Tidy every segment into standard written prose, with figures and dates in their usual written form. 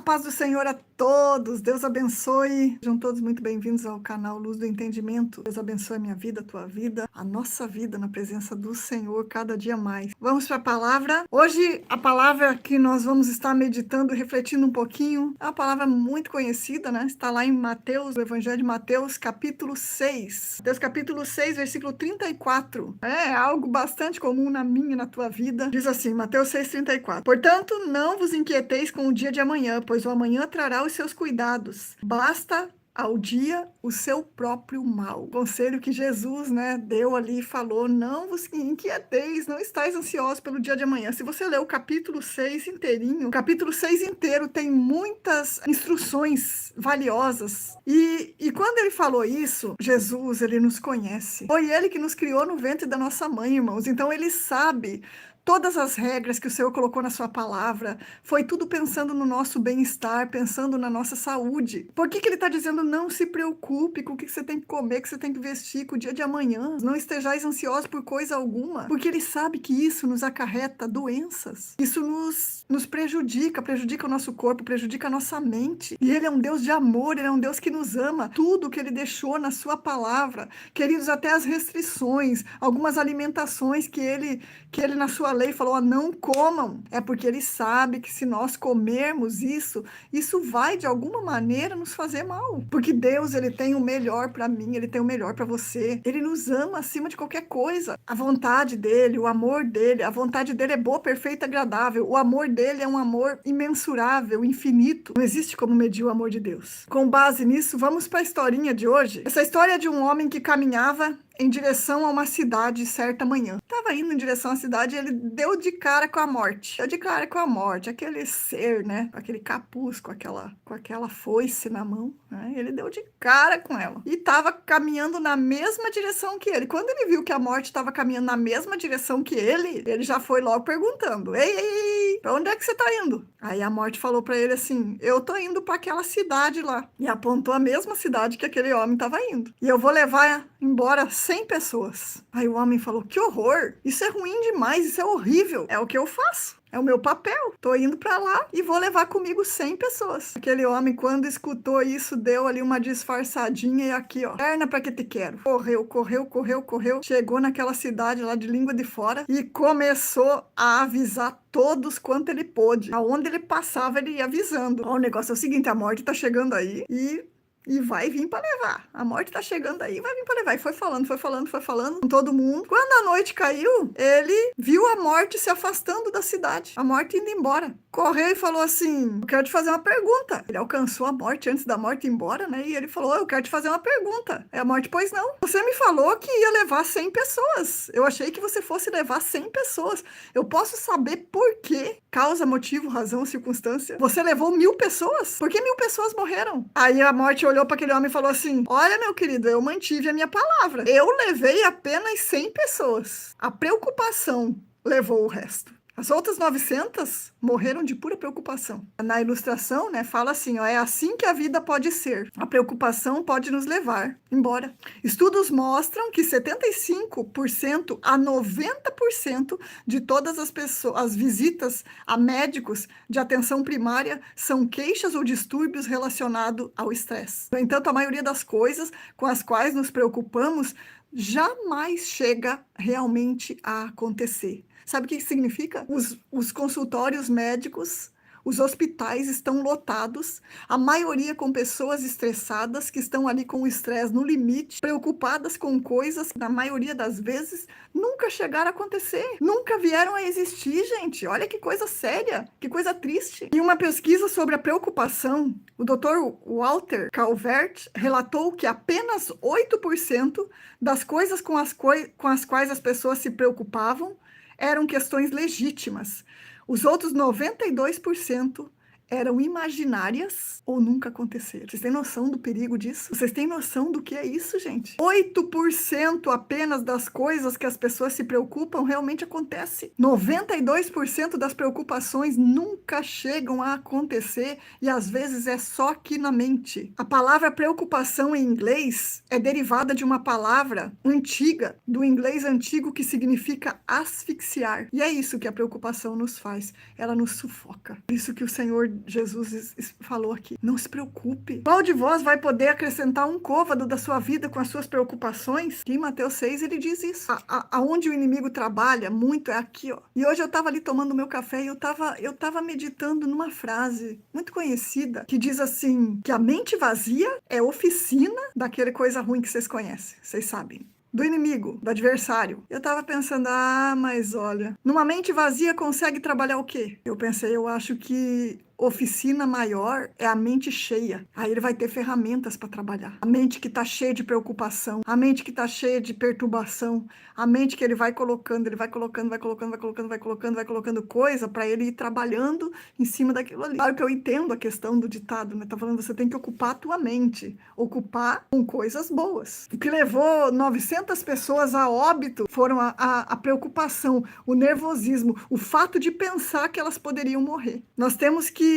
paz do Senhor a todos, Deus abençoe. Sejam todos muito bem-vindos ao canal Luz do Entendimento. Deus abençoe a minha vida, a tua vida, a nossa vida na presença do Senhor cada dia mais. Vamos para a palavra. Hoje a palavra que nós vamos estar meditando e refletindo um pouquinho é uma palavra muito conhecida, né? Está lá em Mateus, o Evangelho de Mateus, capítulo 6. Mateus capítulo 6, versículo 34. É algo bastante comum na minha e na tua vida. Diz assim, Mateus 6,34. Portanto, não vos inquieteis com o dia de amanhã, pois o amanhã trará os seus cuidados. Basta ao dia o seu próprio mal. O conselho que Jesus, deu ali e falou, não vos inquieteis, não estáis ansiosos pelo dia de amanhã. Se você ler o capítulo 6 inteirinho, o capítulo 6 inteiro tem muitas instruções valiosas. E quando ele falou isso, Jesus, ele nos conhece. Foi ele que nos criou no ventre da nossa mãe, irmãos. Então ele sabe todas as regras que o Senhor colocou na sua palavra, foi tudo pensando no nosso bem-estar, pensando na nossa saúde. Por que ele está dizendo não se preocupe com o que você tem que comer, que você tem que vestir, com o dia de amanhã? Não estejais ansiosos por coisa alguma. Porque ele sabe que isso nos acarreta doenças. Isso nos prejudica o nosso corpo, prejudica a nossa mente. E ele é um Deus de amor, ele é um Deus que nos ama. Tudo que ele deixou na sua palavra, queridos, até as restrições, algumas alimentações que ele na sua lei falou, não comam, é porque ele sabe que se nós comermos isso vai de alguma maneira nos fazer mal, porque Deus, ele tem o melhor para mim, ele tem o melhor para você, ele nos ama acima de qualquer coisa, a vontade dele, o amor dele, a vontade dele é boa, perfeita, agradável, o amor dele é um amor imensurável, infinito, não existe como medir o amor de Deus. Com base nisso, vamos para a historinha de hoje. Essa história é de um homem que caminhava em direção a uma cidade certa manhã. Estava indo em direção à cidade e ele deu de cara com a morte. Deu de cara com a morte, aquele ser, com aquele capuz, com aquela foice na mão, ele deu de cara com ela. E estava caminhando na mesma direção que ele. Quando ele viu que a morte estava caminhando na mesma direção que ele já foi logo perguntando, ei, pra onde é que você tá indo? Aí a morte falou para ele assim, eu tô indo para aquela cidade lá. E apontou a mesma cidade que aquele homem estava indo. E eu vou levar embora 100 pessoas. Aí o homem falou, que horror, isso é ruim demais, isso é horrível. É o que eu faço. É o meu papel. Tô indo para lá e vou levar comigo 100 pessoas. Aquele homem, quando escutou isso, deu ali uma disfarçadinha e aqui, ó. Perna pra que te quero. Correu. Chegou naquela cidade lá de língua de fora e começou a avisar todos quanto ele pôde. Aonde ele passava, ele ia avisando. Ó, o negócio é o seguinte, a morte tá chegando aí e vai vir para levar. A morte tá chegando aí, vai vir para levar. E foi falando com todo mundo. Quando a noite caiu, ele viu a morte se afastando da cidade. A morte indo embora. Correu e falou assim, eu quero te fazer uma pergunta. Ele alcançou a morte antes da morte ir embora, E ele falou, eu quero te fazer uma pergunta. É a morte, pois não. Você me falou que ia levar 100 pessoas. Eu achei que você fosse levar 100 pessoas. Eu posso saber por quê? Causa, motivo, razão, circunstância. Você levou 1000 pessoas? Por que 1000 pessoas morreram? Aí a morte olhou para aquele homem e falou assim, olha, meu querido, eu mantive a minha palavra. Eu levei apenas 100 pessoas. A preocupação levou o resto. As outras 900 morreram de pura preocupação. Na ilustração, fala assim, ó, é assim que a vida pode ser. A preocupação pode nos levar embora. Estudos mostram que 75% a 90% de todas as pessoas, as visitas a médicos de atenção primária são queixas ou distúrbios relacionados ao estresse. No entanto, a maioria das coisas com as quais nos preocupamos jamais chega realmente a acontecer. Sabe o que significa? Os consultórios médicos, os hospitais estão lotados, a maioria com pessoas estressadas, que estão ali com o estresse no limite, preocupadas com coisas que, na maioria das vezes, nunca chegaram a acontecer, nunca vieram a existir, gente. Olha que coisa séria, que coisa triste. Em uma pesquisa sobre a preocupação, o Dr. Walter Calvert relatou que apenas 8% das coisas com as quais as pessoas se preocupavam eram questões legítimas. Os outros 92% eram imaginárias ou nunca aconteceram. Vocês têm noção do perigo disso? Vocês têm noção do que é isso, gente? 8% apenas das coisas que as pessoas se preocupam realmente acontece. 92% das preocupações nunca chegam a acontecer e às vezes é só aqui na mente. A palavra preocupação em inglês é derivada de uma palavra antiga, do inglês antigo, que significa asfixiar. E é isso que a preocupação nos faz. Ela nos sufoca. Por isso que o Senhor Jesus falou aqui. Não se preocupe. Qual de vós vai poder acrescentar um côvado da sua vida com as suas preocupações? Em Mateus 6 ele diz isso. Aonde o inimigo trabalha muito é aqui, ó. E hoje eu estava ali tomando meu café e eu tava meditando numa frase muito conhecida que diz assim, que a mente vazia é oficina daquele coisa ruim que vocês conhecem, vocês sabem. Do inimigo, do adversário. Eu tava pensando, mas olha, numa mente vazia consegue trabalhar o quê? Eu pensei, eu acho que oficina maior é a mente cheia. Aí ele vai ter ferramentas para trabalhar. A mente que está cheia de preocupação, a mente que está cheia de perturbação, a mente que ele vai colocando coisa para ele ir trabalhando em cima daquilo ali. Claro que eu entendo a questão do ditado, né? Tá falando, você tem que ocupar a tua mente, ocupar com coisas boas. O que levou 900 pessoas a óbito foram a preocupação, o nervosismo, o fato de pensar que elas poderiam morrer. Nós temos que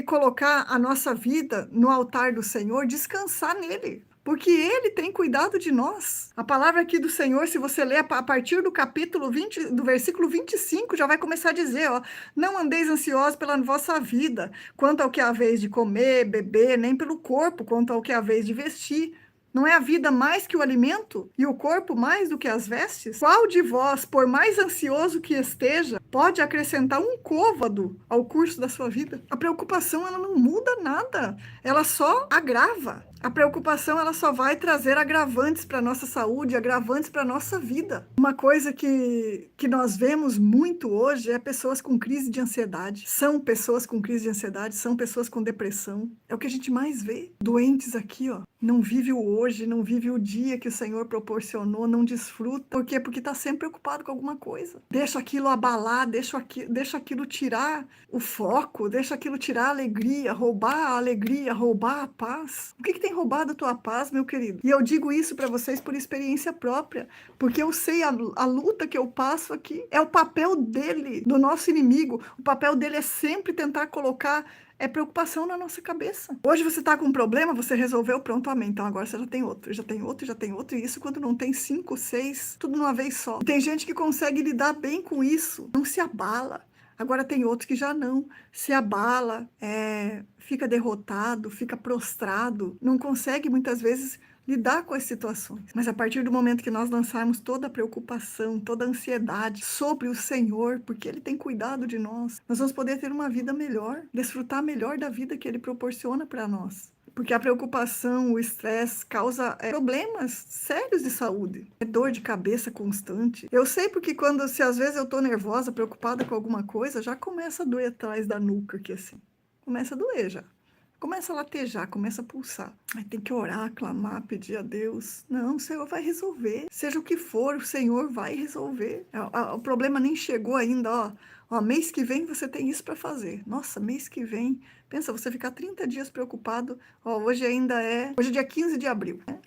colocar a nossa vida no altar do Senhor, descansar nele, porque ele tem cuidado de nós. A palavra aqui do Senhor, se você ler a partir do capítulo 20, do versículo 25, já vai começar a dizer, ó, não andeis ansiosos pela vossa vida, quanto ao que é a vez de comer, beber, nem pelo corpo, quanto ao que é a vez de vestir. Não é a vida mais que o alimento e o corpo mais do que as vestes? Qual de vós, por mais ansioso que esteja, pode acrescentar um côvado ao curso da sua vida? A preocupação, ela não muda nada, ela só agrava. A preocupação, ela só vai trazer agravantes para a nossa saúde, agravantes para a nossa vida. Uma coisa que nós vemos muito hoje é pessoas com crise de ansiedade. São pessoas com crise de ansiedade, são pessoas com depressão. É o que a gente mais vê. Doentes aqui, ó. Não vive o hoje, não vive o dia que o Senhor proporcionou, não desfruta. Por quê? Porque está sempre preocupado com alguma coisa. Deixa aquilo abalar, deixa aquilo tirar o foco, deixa aquilo tirar a alegria, roubar a paz. O que tem roubado a tua paz, meu querido? E eu digo isso para vocês por experiência própria, porque eu sei a luta que eu passo aqui. É o papel dele, do nosso inimigo. O papel dele é sempre tentar colocar preocupação na nossa cabeça. Hoje você está com um problema, você resolveu, pronto, amém. Então agora você já tem outro, e isso quando não tem 5, 6, tudo de uma vez só. Tem gente que consegue lidar bem com isso, não se abala. Agora tem outros que já não, se abala, fica derrotado, fica prostrado, não consegue muitas vezes lidar com as situações. Mas a partir do momento que nós lançarmos toda a preocupação, toda a ansiedade sobre o Senhor, porque Ele tem cuidado de nós, nós vamos poder ter uma vida melhor, desfrutar melhor da vida que Ele proporciona para nós. Porque a preocupação, o estresse causa problemas sérios de saúde. É dor de cabeça constante. Eu sei porque se às vezes eu tô nervosa, preocupada com alguma coisa, já começa a doer atrás da nuca aqui assim. Começa a doer já. Começa a latejar, começa a pulsar. Aí tem que orar, clamar, pedir a Deus. Não, o Senhor vai resolver. Seja o que for, o Senhor vai resolver. O problema nem chegou ainda, ó. Mês que vem você tem isso para fazer. Nossa, mês que vem. Pensa, você ficar 30 dias preocupado. Hoje é dia 15 de abril. Né?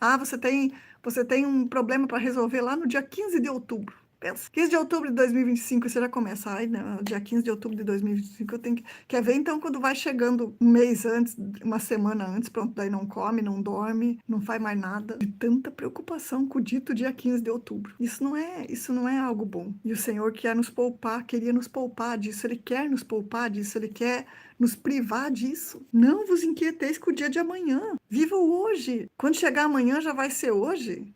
Você tem um problema para resolver lá no dia 15 de outubro. Pensa. 15 de outubro de 2025 você já começa. Ai, não, dia 15 de outubro de 2025 eu tenho que... Quer ver? Então, quando vai chegando um mês antes, uma semana antes, pronto, daí não come, não dorme, não faz mais nada. De tanta preocupação com o dito dia 15 de outubro. Isso não é algo bom. E o Senhor queria nos poupar disso. Ele quer nos poupar disso. Ele quer nos privar disso. Não vos inquieteis com o dia de amanhã. Viva o hoje. Quando chegar amanhã, já vai ser hoje.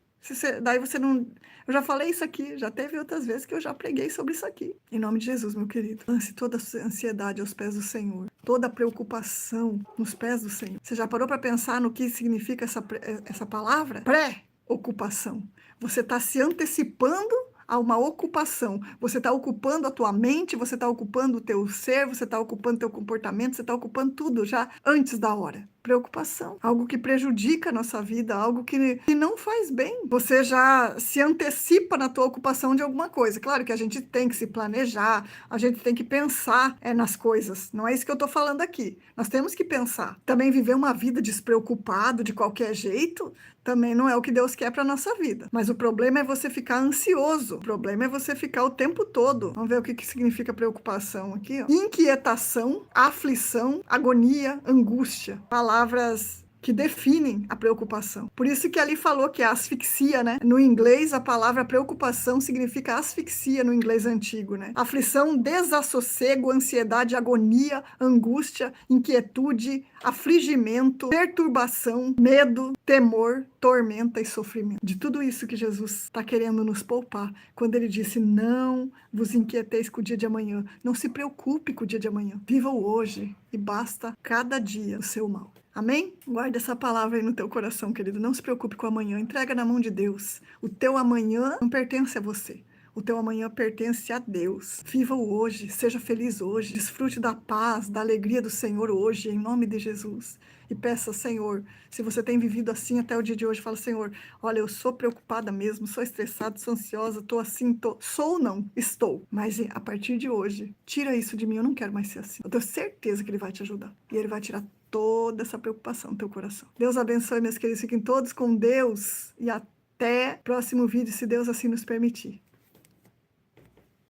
Daí você não... Eu já falei isso aqui, já teve outras vezes que eu já preguei sobre isso aqui. Em nome de Jesus, meu querido. Lance toda a ansiedade aos pés do Senhor. Toda a preocupação nos pés do Senhor. Você já parou para pensar no que significa essa palavra? Pré-ocupação. Você está se antecipando a uma ocupação. Você está ocupando a tua mente, você está ocupando o teu ser, você está ocupando o teu comportamento, você está ocupando tudo já antes da hora. Preocupação, algo que prejudica a nossa vida, algo que não faz bem. Você já se antecipa na tua ocupação de alguma coisa. Claro que a gente tem que se planejar, a gente tem que pensar nas coisas. Não é isso que eu estou falando aqui. Nós temos que pensar. Também viver uma vida despreocupado de qualquer jeito também não é o que Deus quer para a nossa vida. Mas o problema é você ficar ansioso. O problema é você ficar o tempo todo. Vamos ver o que significa preocupação aqui. Ó. Inquietação, aflição, agonia, angústia. Palavras que definem a preocupação. Por isso que ali falou que é asfixia, né? No inglês, a palavra preocupação significa asfixia no inglês antigo, né? Aflição, desassossego, ansiedade, agonia, angústia, inquietude, afligimento, perturbação, medo, temor, tormenta e sofrimento. De tudo isso que Jesus está querendo nos poupar, quando ele disse: não vos inquieteis com o dia de amanhã, não se preocupe com o dia de amanhã, viva o hoje e basta cada dia o seu mal. Amém? Guarda essa palavra aí no teu coração, querido. Não se preocupe com o amanhã, entrega na mão de Deus. O teu amanhã não pertence a você. O teu amanhã pertence a Deus. Viva o hoje, seja feliz hoje. Desfrute da paz, da alegria do Senhor hoje, em nome de Jesus. E peça, Senhor, se você tem vivido assim até o dia de hoje, fala: Senhor, olha, eu sou preocupada mesmo, sou estressada, sou ansiosa, tô assim, tô. Sou não, estou. Mas a partir de hoje, tira isso de mim, eu não quero mais ser assim. Eu tenho certeza que Ele vai te ajudar. E Ele vai tirar toda essa preocupação do teu coração. Deus abençoe, meus queridos. Fiquem todos com Deus e até o próximo vídeo, se Deus assim nos permitir.